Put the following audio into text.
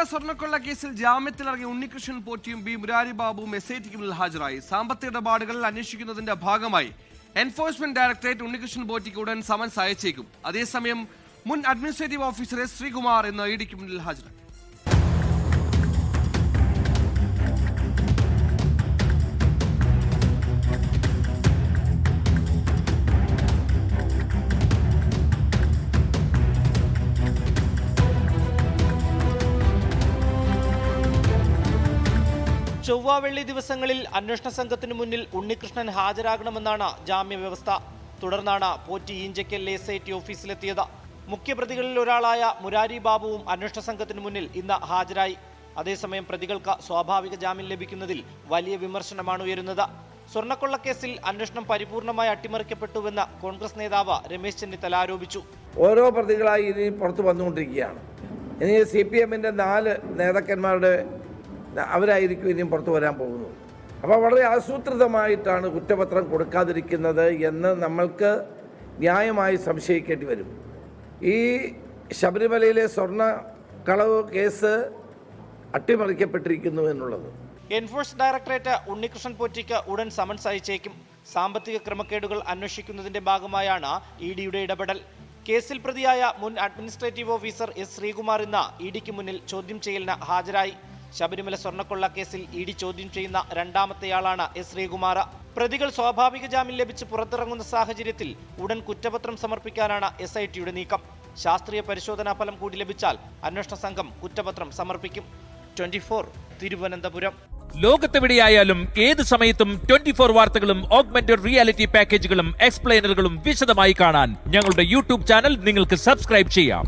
ശബരിമല സ്വർണ്ണക്കൊള്ള കേസിൽ ജാമ്യത്തിലിറങ്ങിയ ഉണ്ണികൃഷ്ണൻ പോറ്റിയും ബി മുരാരി ബാബുവും SITക്ക് മുന്നിൽ ഹാജരായി. സാമ്പത്തിക ഇടപാടുകൾ അന്വേഷിക്കുന്നതിന്റെ ഭാഗമായി എൻഫോഴ്സ്മെന്റ് ഡയറക്ടറേറ്റ് ഉണ്ണികൃഷ്ണൻ പോറ്റിക്ക് ഉടൻ സമൻസ് അയച്ചേക്കും. അതേസമയം മുൻ അഡ്മിനിസ്ട്രേറ്റീവ് ഓഫീസർ S. ശ്രീകുമാർ ഇന്ന് EDക്ക് മുന്നിൽ ഹാജരായി. ചൊവ്വ വെള്ളി ദിവസങ്ങളിൽ അന്വേഷണ സംഘത്തിനു മുന്നിൽ ഉണ്ണികൃഷ്ണൻ ഹാജരാകണമെന്നാണ് ജാമ്യ വ്യവസ്ഥ. തുടർന്നാണ് പോറ്റി ഈഞ്ചക്കൽ SIT ഓഫീസിലെത്തിയത്. മുഖ്യപ്രതികളിൽ ഒരാളായ മുരാരി ബാബുവും അന്വേഷണ സംഘത്തിനു മുന്നിൽ ഇന്ന് ഹാജരായി. അതേസമയം പ്രതികൾക്ക് സ്വാഭാവിക ജാമ്യം ലഭിക്കുന്നതിൽ വലിയ വിമർശനമാണ് ഉയരുന്നത്. സ്വർണ്ണക്കൊള്ളക്കേസിൽ അന്വേഷണം പരിപൂർണമായി അട്ടിമറിക്കപ്പെട്ടുവെന്ന് കോൺഗ്രസ് നേതാവ് രമേശ് ചെന്നിത്തല ആരോപിച്ചു. ഓരോ പ്രതികളായി ഇനി പുറത്തു വന്നുകൊണ്ടിരിക്കുകയാണ്. ഇനി CPMന്റെ 4 നേതാക്കന്മാരുടെ അവരായിരിക്കും ഇനിയും പുറത്തു വരാൻ പോകുന്നത്. അപ്പോൾ വളരെ ആസൂത്രിതമായിട്ടാണ് കുറ്റപത്രം കൊടുക്കാതിരിക്കുന്നത് എന്ന് നമ്മൾക്ക് ന്യായമായി സംശയിക്കേണ്ടി വരും. ഈ ശബരിമലയിലെ സ്വർണ്ണ കളവ് കേസ് അട്ടിമറിക്കപ്പെട്ടിരിക്കുന്നു എന്നുള്ളത്. എൻഫോഴ്സ് ഡയറക്ടറേറ്റ് ഉണ്ണികൃഷ്ണൻ പോറ്റിക്ക് ഉടൻ സമൻസ് അയച്ചേക്കും. സാമ്പത്തിക ക്രമക്കേടുകൾ അന്വേഷിക്കുന്നതിന്റെ ഭാഗമായാണ് EDയുടെ ഇടപെടൽ. കേസിൽ പ്രതിയായ മുൻ അഡ്മിനിസ്ട്രേറ്റീവ് ഓഫീസർ S. ശ്രീകുമാർ ഇന്ന് EDക്ക് മുന്നിൽ ചോദ്യം ചെയ്യലിന് ഹാജരായി. ശബരിമല സ്വർണ്ണക്കൊള്ള കേസിൽ ED ചോദ്യം ചെയ്യുന്ന രണ്ടാമത്തെയാളാണ് S. ശ്രീകുമാർ. പ്രതികൾ സ്വാഭാവിക ജാമ്യം ലഭിച്ച് പുറത്തിറങ്ങുന്ന സാഹചര്യത്തിൽ ഉടൻ കുറ്റപത്രം സമർപ്പിക്കാനാണ് SITയുടെ നീക്കം. ശാസ്ത്രീയ പരിശോധനാ ഫലം കൂടി ലഭിച്ചാൽ അന്വേഷണ സംഘം കുറ്റപത്രം സമർപ്പിക്കും. 24 തിരുവനന്തപുരം. ലോകത്തെവിടെയായാലും ഏത് സമയത്തും 24 വാർത്തകളും ഓഗ്മെന്റഡ് റിയാലിറ്റി പാക്കേജുകളും എക്സ്പ്ലെയിനറുകളും വിശദമായി കാണാൻ ഞങ്ങളുടെ YouTube ചാനൽ നിങ്ങൾക്ക് സബ്സ്ക്രൈബ് ചെയ്യാം.